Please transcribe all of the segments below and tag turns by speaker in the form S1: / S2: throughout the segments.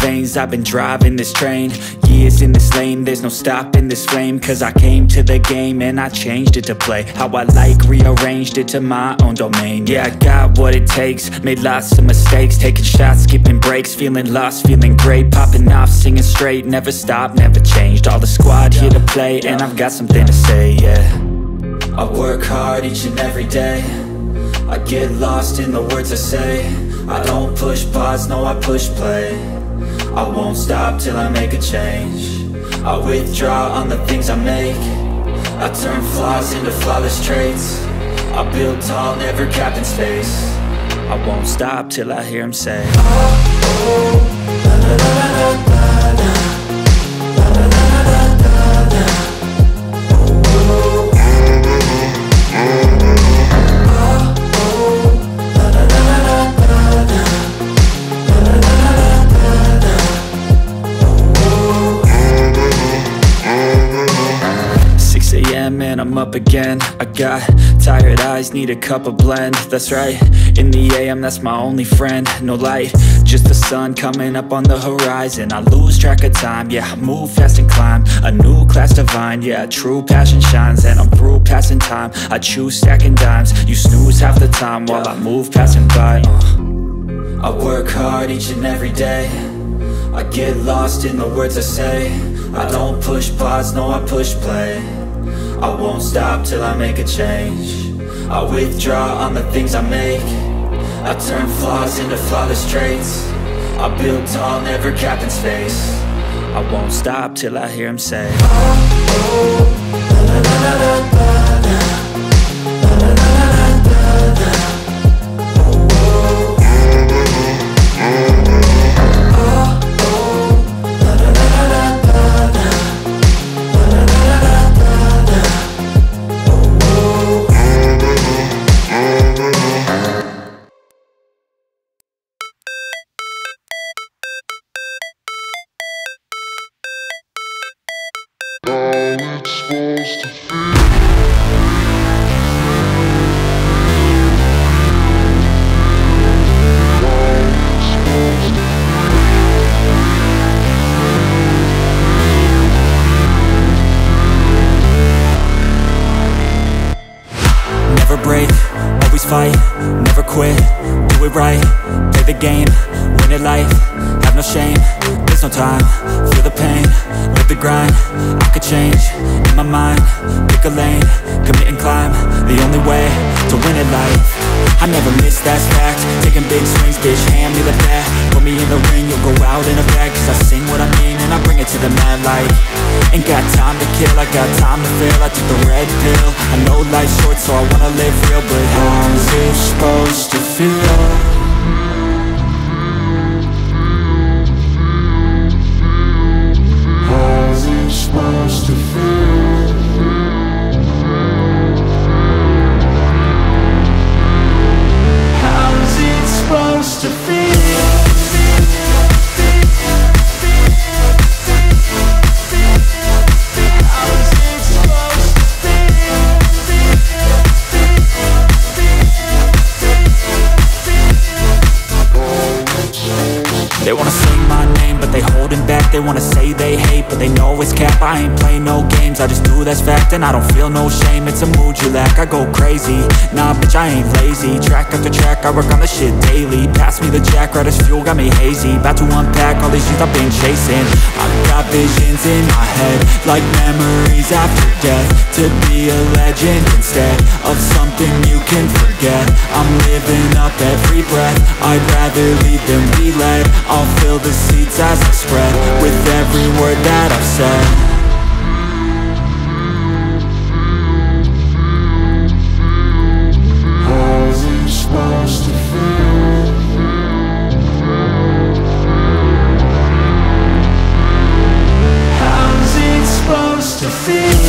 S1: veins, I've been driving this train. Years in this lane, there's no stopping this flame. Cause I came to the game and I changed it to play how I like, rearranged it to my own domain. Yeah, I got what it takes, made lots of mistakes, taking shots, skipping breaks, feeling lost, feeling great, popping off, singing straight, never stopped, never changed. All the squad here to play, and I've got something to say, yeah. I work hard each and every day, I get lost in the words I say. I don't push pause, no, I push play. I won't stop till I make a change. I withdraw on the things I make. I turn flaws into flawless traits. I build tall, never capped in space. I won't stop till I hear him say, oh, oh, la la la la la la, la la la la la la, oh, oh, and I'm up again. I got tired eyes, need a cup of blend. That's right, in the AM, that's my only friend. No light, just the sun coming up on the horizon. I lose track of time, yeah, I move fast and climb a new class divine, yeah, true passion shines. And I'm through passing time, I choose stacking dimes. You snooze half the time while I move passing by. I work hard each and every day, I get lost in the words I say. I don't push pause, no, I push play. I won't stop till I make a change. I withdraw on the things I make. I turn flaws into flawless traits. I build tall, never capped in space. I won't stop till I hear him say, oh, oh, la la la la la la, la la la la la la, oh, oh, fight, never quit, do it right, play the game, win it life, have no shame, there's no time, feel the pain, live the grind, I could change, in my mind, pick a lane, commit and climb, the only way to win it life. I never miss, that's fact, taking big swings, bitch, hand me the bat, put me in the ring, you'll go out in a bag, cause I sing what I mean and I bring it to the mad light. Ain't got time to kill, I got time to feel, I took the red pill, I know life's short so I wanna live real, but how's it supposed to feel? How's it supposed to feel? How's it supposed to feel? They wanna sing my name, but they holding back. They wanna say they hate, but they know it's cap. I ain't play no games, I just do, that's fact. And I don't feel no shame, it's a mood you lack. I go crazy, nah bitch I ain't lazy. Track after track, I work on the shit daily. Pass me the jack, right as fuel, got me hazy. About to unpack all these things I've been chasing. I've got visions in my head, like memories after death. To be a legend instead of something you can forget. I'm living up every breath, I'd rather lead than be led. I'll fill the seats as I spread with every word that I've said. How's it supposed to feel? How's it supposed to feel?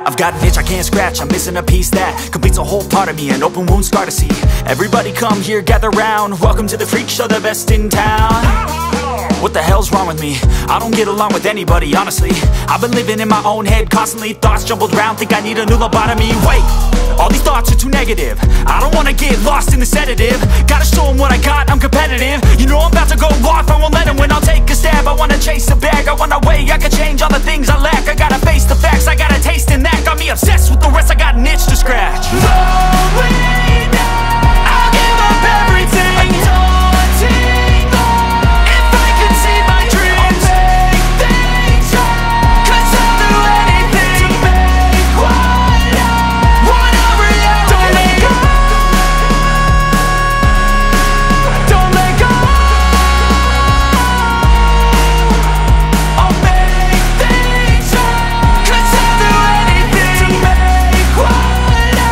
S1: I've got an itch I can't scratch, I'm missing a piece that completes a whole part of me, an open wound scar to see. Everybody come here, gather round, welcome to the freak show, the best in town. What the hell's wrong with me? I don't get along with anybody, honestly. I've been living in my own head constantly, thoughts jumbled round, think I need a new lobotomy. Wait, all these thoughts are too negative, I don't wanna get lost in the sedative. Gotta show them what I got, I'm competitive. You know I'm about to go off, I won't let them win, I'll take a stab. I wanna chase a bag, I wanna weigh, I can change all the things I lack. I gotta face the facts, I got a taste in that. Got me obsessed with the rest, I got an itch to scratch. Slowly now, I'll give up everything. Daunting all, if I could see my dreams, I'll make things right. 'Cause I'll do anything to make what I want a reality. Don't let go, don't let go. I'll make things right. 'Cause I'll do anything to make what I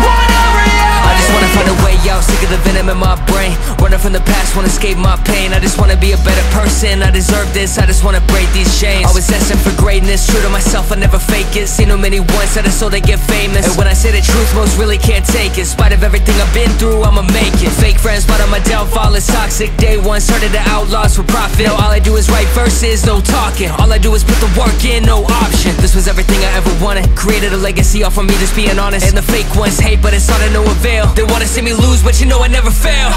S1: want a reality.
S2: I just wanna find a way out, sick of the venom in my brain. Running from the past, wanna escape my pain. I just wanna be a better person, I deserve this. I just wanna break these chains. Always asking for greatness, true to myself, I never fake it. Seen too many once that I so they get famous. And when I say the truth, most really can't take it. In spite of everything I've been through, I'ma make it. Fake friends, but on my downfall is toxic. Day one, started the outlaws for profit. Now all I do is write verses, no talking. All I do is put the work in, no option. This was everything I ever wanted. Created a legacy off of me, just being honest. And the fake ones hate, but it's all to no avail. They wanna see me lose, but you know I never fail.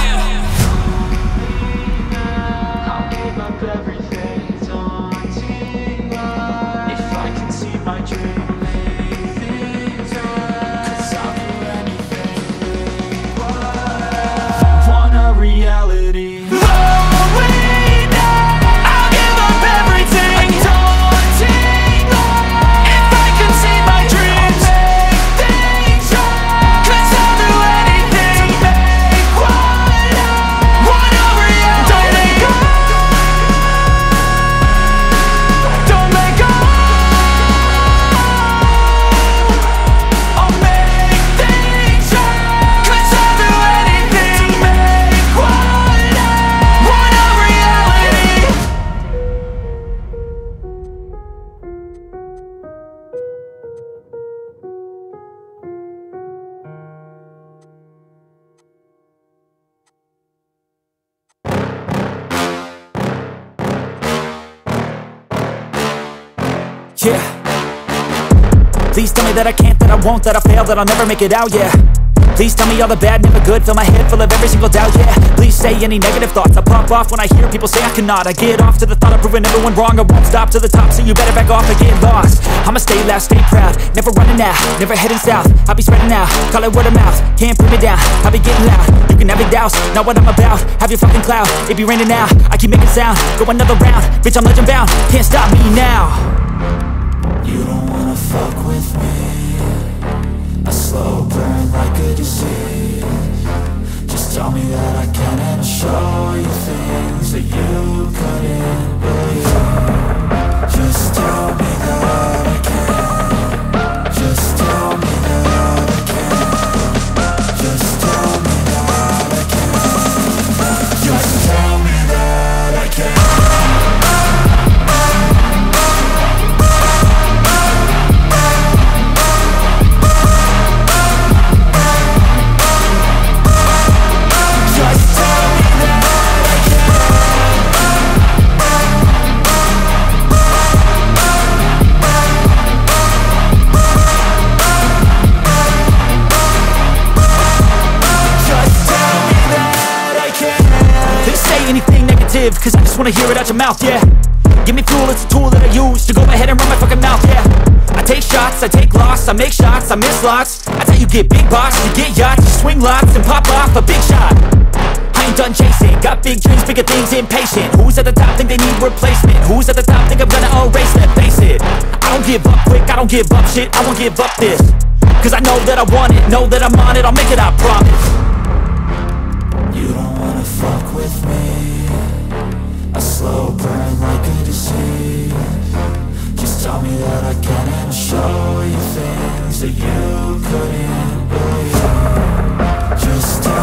S1: I'll give up everything, daunting all, if I can see my dream, make things right. 'Cause I'll do anything to make what I want a reality. Slowly now, I'll give up everything, daunting all, if I can see my dreams, I'll make things right. 'Cause I'll do anything to make what I want a reality. Don't let go, don't let go. I'll make things right. 'Cause I'll do anything to make what I want a reality. Yeah. Please tell me that I can't, that I won't, that I fail, that I'll never make it out, yeah. Please tell me all the bad, never good, fill my head full of every single doubt, yeah. Please say any negative thoughts, I pop off when I hear people say I cannot. I get off to the thought of proving everyone wrong, I won't stop to the top, so you better back off and get lost. I'ma stay loud, stay proud, never running out, never heading south. I'll be spreading out, call it word of mouth, can't put me down, I'll be getting loud. You can have it douse, not what I'm about, have your fucking cloud. It be raining now, I keep making sound, go another round, bitch I'm legend bound, can't stop me now. You don't wanna fuck with me, a slow burn like a disease. Just tell me that I can and I'll show you things that you couldn't believe. Just tell me that I can, just tell me that live, cause I just wanna hear it out your mouth, yeah. Give me fuel, it's a tool that I use to go ahead and run my fucking mouth, yeah. I take shots, I take loss, I make shots, I miss lots. That's how you get big box, you get yachts, you swing lots and pop off a big shot. I ain't done chasing, got big dreams, bigger things, impatient. Who's at the top think they need replacement? Who's at the top think I'm gonna erase that, face it. I don't give up quick, I don't give up shit, I won't give up this. Cause I know that I want it, know that I'm on it, I'll make it, I promise. You don't wanna fuck with me, a slow burn like a disease. Just tell me that I can and I'll show you things that you couldn't believe. Just tell